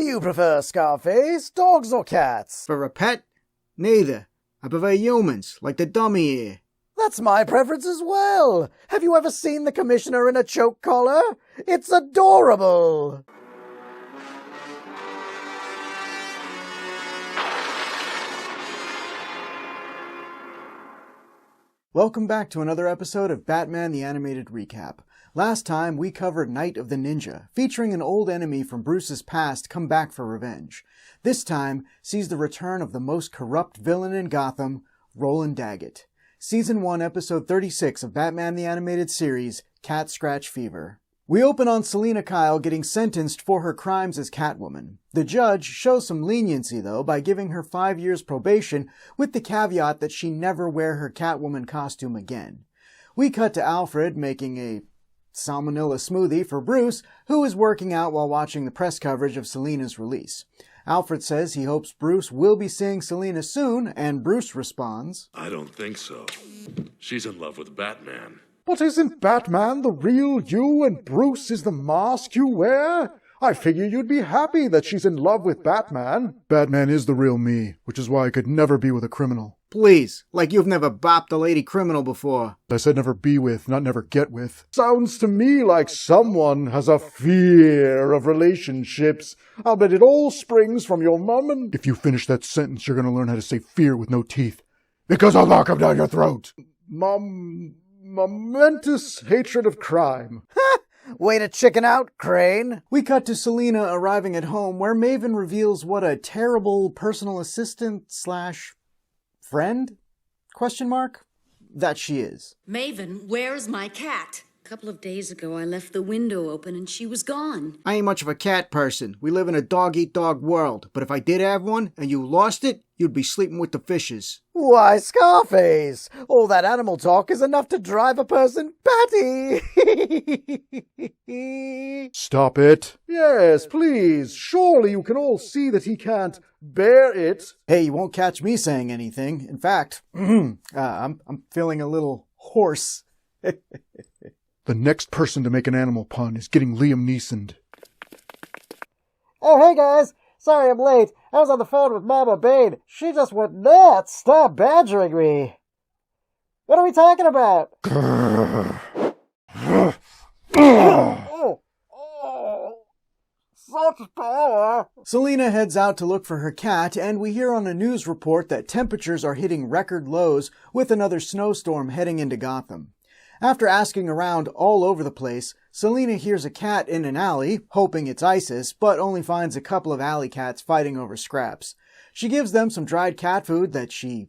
do you prefer, Scarface? Dogs or cats? For a pet? Neither. I prefer humans, like the dummy here. That's my preference as well. Have you ever seen the commissioner in a choke collar? It's adorable. Welcome back to another episode of Batman the Animated Recap. Last time, we covered Night of the Ninja, featuring an old enemy from Bruce's past come back for revenge. This time, sees the return of the most corrupt villain in Gotham, Roland Daggett. Season 1, Episode 36 of Batman the Animated Series, Cat Scratch Fever. We open on Selina Kyle getting sentenced for her crimes as Catwoman. The judge shows some leniency, though, by giving her 5 years probation with the caveat that she never wear her Catwoman costume again. We cut to Alfred making a salmonella smoothie for Bruce, who is working out while watching the press coverage of Selina's release. Alfred says he hopes Bruce will be seeing Selina soon, and Bruce responds, I don't think so. She's in love with Batman. But isn't Batman the real you and Bruce is the mask you wear? I figure you'd be happy that she's in love with Batman. Batman is the real me, which is why I could never be with a criminal. Please, like you've never bopped a lady criminal before. I said never be with, not never get with. Sounds to me like someone has a fear of relationships. I'll bet it all springs from your mum and... If you finish that sentence, you're gonna learn how to say fear with no teeth. Because I'll knock 'em down your throat. Momentous hatred of crime. Way to chicken out, Crane. We cut to Selina arriving at home, where Maven reveals what a terrible personal assistant / friend? ? That she is. Maven, where's my cat? A couple of days ago, I left the window open and she was gone. I ain't much of a cat person. We live in a dog-eat-dog world. But if I did have one, and you lost it, you'd be sleeping with the fishes. Why, Scarface, all that animal talk is enough to drive a person batty. Stop it. Yes, please. Surely you can all see that he can't bear it. Hey, you won't catch me saying anything. In fact, I'm feeling a little hoarse. The next person to make an animal pun is getting Liam Neesoned. Oh, hey guys. Sorry I'm late. I was on the phone with Mama Bane. She just went nuts. Stop badgering me. What are we talking about? Such power. Selina heads out to look for her cat, and we hear on a news report that temperatures are hitting record lows with another snowstorm heading into Gotham. After asking around all over the place, Selina hears a cat in an alley, hoping it's ISIS, but only finds a couple of alley cats fighting over scraps. She gives them some dried cat food that she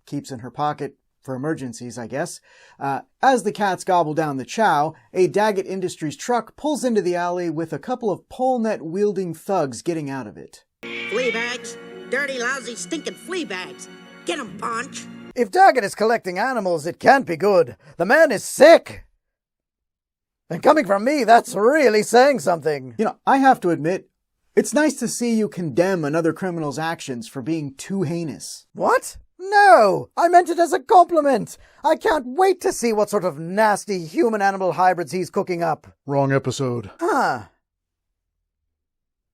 keeps in her pocket for emergencies, I guess. As the cats gobble down the chow, a Daggett Industries truck pulls into the alley with a couple of pole net-wielding thugs getting out of it. Flea bags. Dirty, lousy, stinking flea bags. Get 'em, Punch. If Daggett is collecting animals, it can't be good. The man is sick. And coming from me, that's really saying something. You know, I have to admit, it's nice to see you condemn another criminal's actions for being too heinous. What? No! I meant it as a compliment. I can't wait to see what sort of nasty human-animal hybrids he's cooking up. Wrong episode. Huh.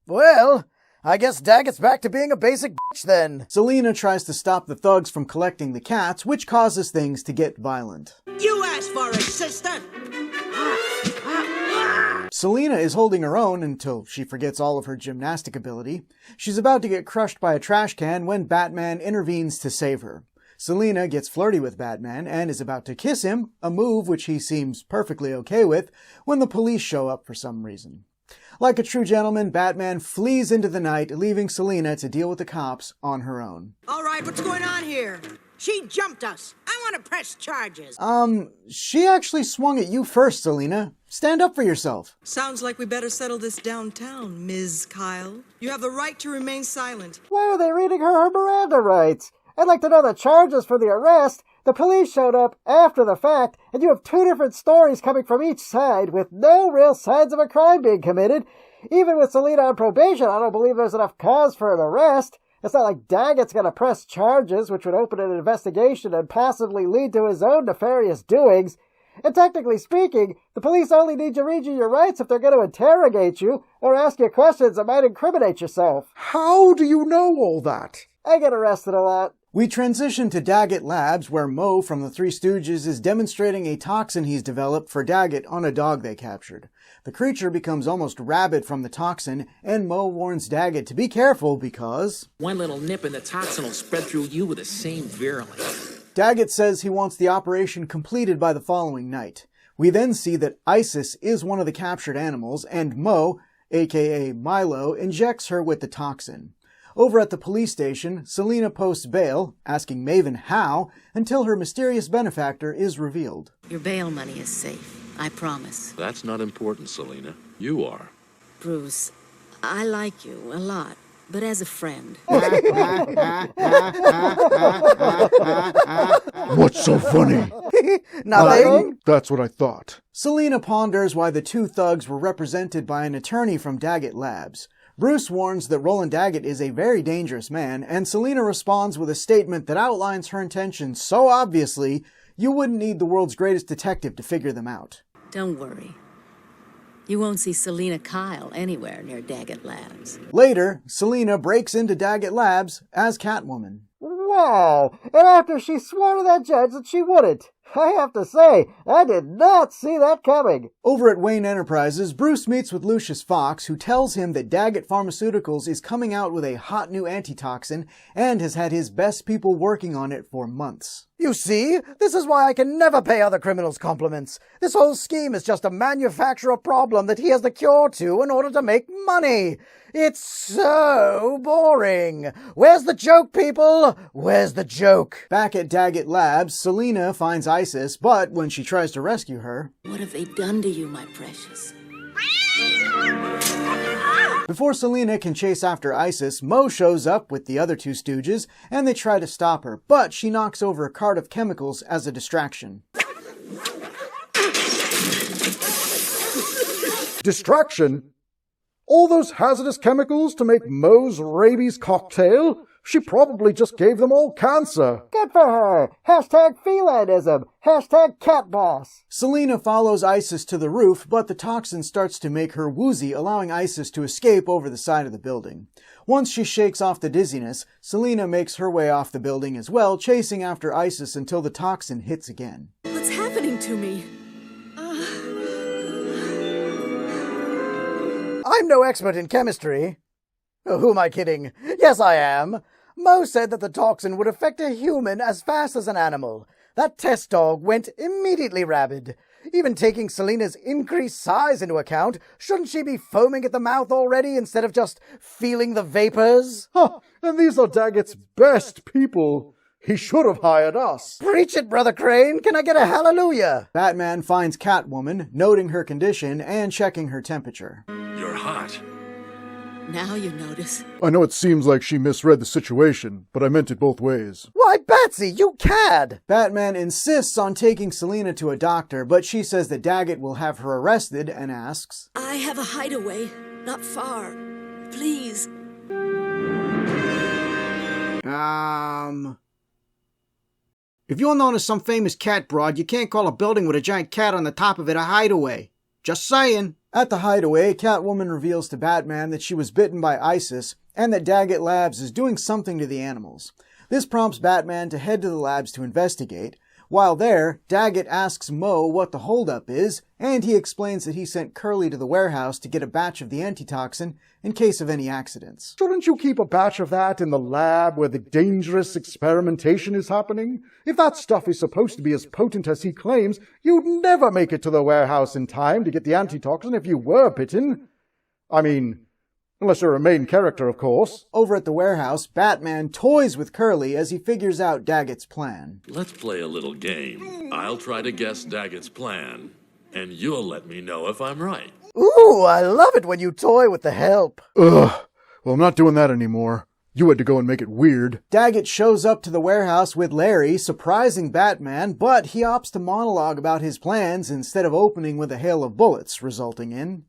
Well, I guess Daggett's back to being a basic bitch then. Selina tries to stop the thugs from collecting the cats, which causes things to get violent. You asked for it, sister. Selina is holding her own until she forgets all of her gymnastic ability. She's about to get crushed by a trash can when Batman intervenes to save her. Selina gets flirty with Batman and is about to kiss him, a move which he seems perfectly okay with, when the police show up for some reason. Like a true gentleman, Batman flees into the night, leaving Selina to deal with the cops on her own. All right, what's going on here? She jumped us. I want to press charges. She actually swung at you first, Selina. Stand up for yourself. Sounds like we better settle this downtown, Ms. Kyle. You have the right to remain silent. Why are they reading her Miranda rights? I'd like to know the charges for the arrest. The police showed up after the fact, and you have two different stories coming from each side with no real signs of a crime being committed. Even with Selina on probation, I don't believe there's enough cause for an arrest. It's not like Daggett's going to press charges, which would open an investigation and possibly lead to his own nefarious doings. And technically speaking, the police only need to read you your rights if they're going to interrogate you or ask you questions that might incriminate yourself. How do you know all that? I get arrested a lot. We transition to Daggett Labs, where Mo from the Three Stooges is demonstrating a toxin he's developed for Daggett on a dog they captured. The creature becomes almost rabid from the toxin, and Mo warns Daggett to be careful because one little nip in the toxin will spread through you with the same virulence. Daggett says he wants the operation completed by the following night. We then see that Isis is one of the captured animals, and Mo, aka Milo, injects her with the toxin. Over at the police station, Selena posts bail, asking Maven how, until her mysterious benefactor is revealed. Your bail money is safe, I promise. That's not important, Selena. You are. Bruce, I like you a lot, but as a friend. What's so funny? Nothing. That's what I thought. Selena ponders why the two thugs were represented by an attorney from Daggett Labs. Bruce warns that Roland Daggett is a very dangerous man, and Selena responds with a statement that outlines her intentions so obviously, you wouldn't need the world's greatest detective to figure them out. Don't worry. You won't see Selena Kyle anywhere near Daggett Labs. Later, Selena breaks into Daggett Labs as Catwoman. Wow! And after she swore to that judge that she wouldn't. I have to say, I did not see that coming. Over at Wayne Enterprises, Bruce meets with Lucius Fox, who tells him that Daggett Pharmaceuticals is coming out with a hot new antitoxin and has had his best people working on it for months. You see, this is why I can never pay other criminals compliments. This whole scheme is just to manufacture a problem that he has the cure to in order to make money. It's so boring. Where's the joke, people? Where's the joke? Back at Daggett Labs, Selena finds Isis, but when she tries to rescue her... What have they done to you, my precious? Before Selena can chase after Isis, Mo shows up with the other two stooges, and they try to stop her, but she knocks over a cart of chemicals as a distraction. Distraction? All those hazardous chemicals to make Mo's rabies cocktail? She probably just gave them all cancer. Good for her. Hashtag felinism. Hashtag cat boss. Selena follows Isis to the roof, but the toxin starts to make her woozy, allowing Isis to escape over the side of the building. Once she shakes off the dizziness, Selena makes her way off the building as well, chasing after Isis until the toxin hits again. What's happening to me? I'm no expert in chemistry. Oh, who am I kidding? Yes, I am. Mo said that the toxin would affect a human as fast as an animal. That test dog went immediately rabid. Even taking Selena's increased size into account, shouldn't she be foaming at the mouth already instead of just feeling the vapors? Huh, and these are Daggett's best people. He should have hired us. Preach it, Brother Crane. Can I get a hallelujah? Batman finds Catwoman, noting her condition and checking her temperature. You're hot. Now you notice. I know it seems like she misread the situation, but I meant it both ways. Why, Batsy, you cad! Batman insists on taking Selena to a doctor, but she says that Daggett will have her arrested and asks, I have a hideaway, not far. Please. If you're known as some famous cat broad, you can't call a building with a giant cat on the top of it a hideaway. Just saying. At the hideaway, Catwoman reveals to Batman that she was bitten by Isis and that Daggett Labs is doing something to the animals. This prompts Batman to head to the labs to investigate. While there, Daggett asks Mo what the holdup is, and he explains that he sent Curly to the warehouse to get a batch of the antitoxin in case of any accidents. Shouldn't you keep a batch of that in the lab where the dangerous experimentation is happening? If that stuff is supposed to be as potent as he claims, you'd never make it to the warehouse in time to get the antitoxin if you were bitten. I mean, unless you're a main character, of course. Over at the warehouse, Batman toys with Curly as he figures out Daggett's plan. Let's play a little game. I'll try to guess Daggett's plan, and you'll let me know if I'm right. Ooh, I love it when you toy with the help. Ugh. Well, I'm not doing that anymore. You had to go and make it weird. Daggett shows up to the warehouse with Larry, surprising Batman, but he opts to monologue about his plans instead of opening with a hail of bullets, resulting in...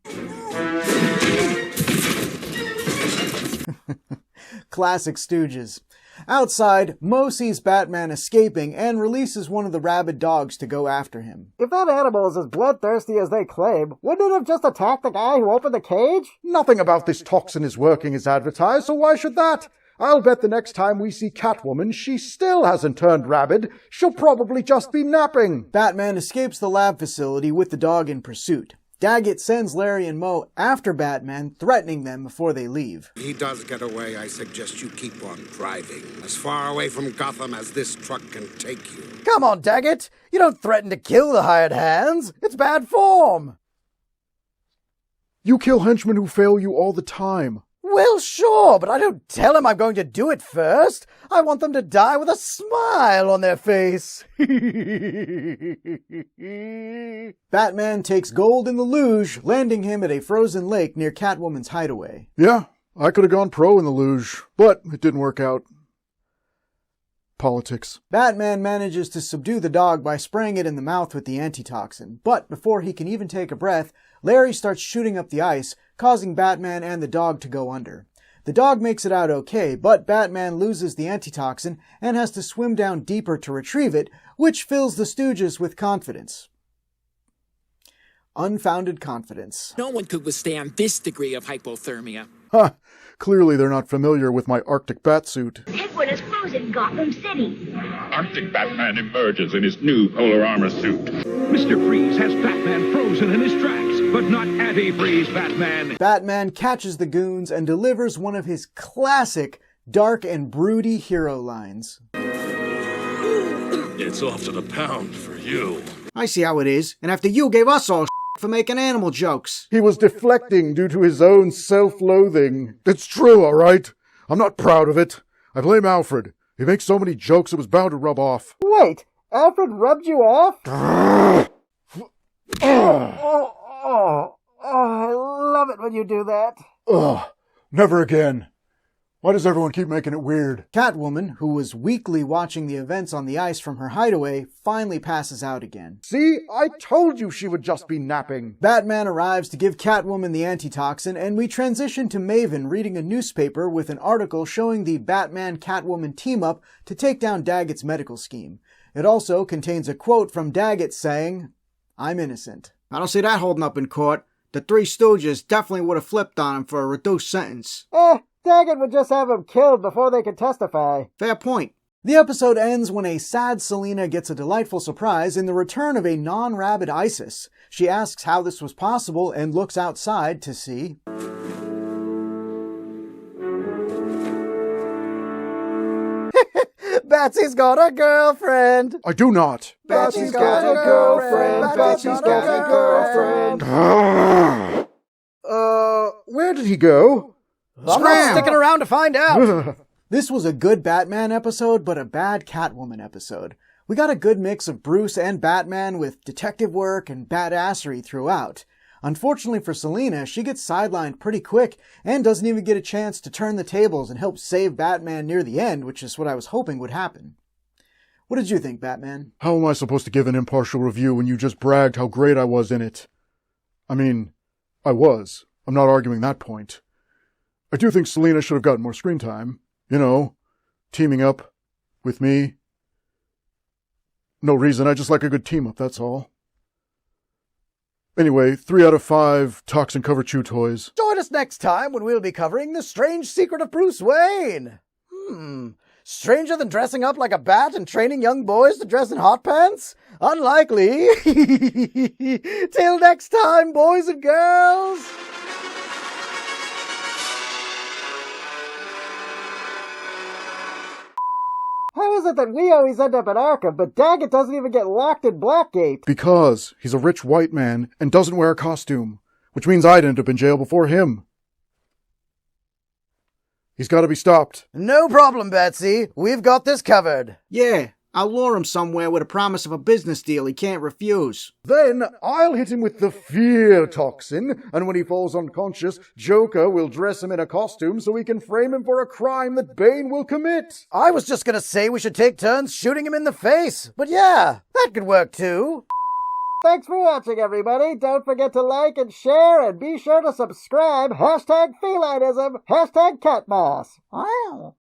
Classic Stooges. Outside, Mo sees Batman escaping and releases one of the rabid dogs to go after him. If that animal is as bloodthirsty as they claim, wouldn't it have just attacked the guy who opened the cage? Nothing about this toxin is working as advertised, so why should that? I'll bet the next time we see Catwoman, she still hasn't turned rabid. She'll probably just be napping. Batman escapes the lab facility with the dog in pursuit. Daggett sends Larry and Mo after Batman, threatening them before they leave. If he does get away, I suggest you keep on driving. As far away from Gotham as this truck can take you. Come on, Daggett. You don't threaten to kill the hired hands. It's bad form. You kill henchmen who fail you all the time. Well, sure, but I don't tell him I'm going to do it first. I want them to die with a smile on their face. Batman takes Gold in the luge, landing him at a frozen lake near Catwoman's hideaway. Yeah, I could have gone pro in the luge, but it didn't work out. Politics. Batman manages to subdue the dog by spraying it in the mouth with the antitoxin, but before he can even take a breath, Larry starts shooting up the ice, causing Batman and the dog to go under. The dog makes it out okay, but Batman loses the antitoxin and has to swim down deeper to retrieve it, which fills the Stooges with confidence. Unfounded confidence. No one could withstand this degree of hypothermia. Ha! Clearly they're not familiar with my Arctic batsuit. Penguin is frozen Gotham City. Arctic Batman emerges in his new polar armor suit. Mr. Freeze has Batman frozen in his tracks, but not anti-freeze Batman. Batman catches the goons and delivers one of his classic dark and broody hero lines. It's off to the pound for you. I see how it is, and after you gave us all for making animal jokes. He was deflecting due to his own self-loathing. It's true, all right? I'm not proud of it. I blame Alfred. He makes so many jokes it was bound to rub off. Wait, Alfred rubbed you off? I love it when you do that. Ugh, never again. Why does everyone keep making it weird? Catwoman, who was weakly watching the events on the ice from her hideaway, finally passes out again. See? I told you she would just be napping. Batman arrives to give Catwoman the antitoxin, and we transition to Maven reading a newspaper with an article showing the Batman-Catwoman team-up to take down Daggett's medical scheme. It also contains a quote from Daggett saying, "I'm innocent." I don't see that holding up in court. The Three Stooges definitely would have flipped on him for a reduced sentence. Daggett would just have him killed before they could testify. Fair point. The episode ends when a sad Selina gets a delightful surprise in the return of a non-rabid Isis. She asks how this was possible and looks outside to see... Batsy's got a girlfriend. I do not. Batsy's got a girlfriend. Batsy's got a girlfriend. Where did he go? I'm not sticking around to find out. This was a good Batman episode, but a bad Catwoman episode. We got a good mix of Bruce and Batman with detective work and badassery throughout. Unfortunately for Selina, she gets sidelined pretty quick and doesn't even get a chance to turn the tables and help save Batman near the end, which is what I was hoping would happen. What did you think, Batman? How am I supposed to give an impartial review when you just bragged how great I was in it? I mean, I was. I'm not arguing that point. I do think Selina should have gotten more screen time. You know, teaming up with me. No reason, I just like a good team-up, that's all. Anyway, 3 out of 5 Toxin Cover Chew toys. Join us next time when we'll be covering The Strange Secret of Bruce Wayne. Stranger than dressing up like a bat and training young boys to dress in hot pants? Unlikely. Till next time, boys and girls. How is it that we always end up at Arkham, but Daggett doesn't even get locked in Blackgate? Because he's a rich white man and doesn't wear a costume, which means I'd end up in jail before him. He's got to be stopped. No problem, Betsy. We've got this covered. Yeah, I'll lure him somewhere with a promise of a business deal he can't refuse. Then I'll hit him with the fear toxin, and when he falls unconscious, Joker will dress him in a costume so we can frame him for a crime that Bane will commit. I was just gonna say we should take turns shooting him in the face, but yeah, that could work too. Thanks for watching, everybody. Don't forget to like and share, and be sure to subscribe. #Felinism, #Catmoss. Wow.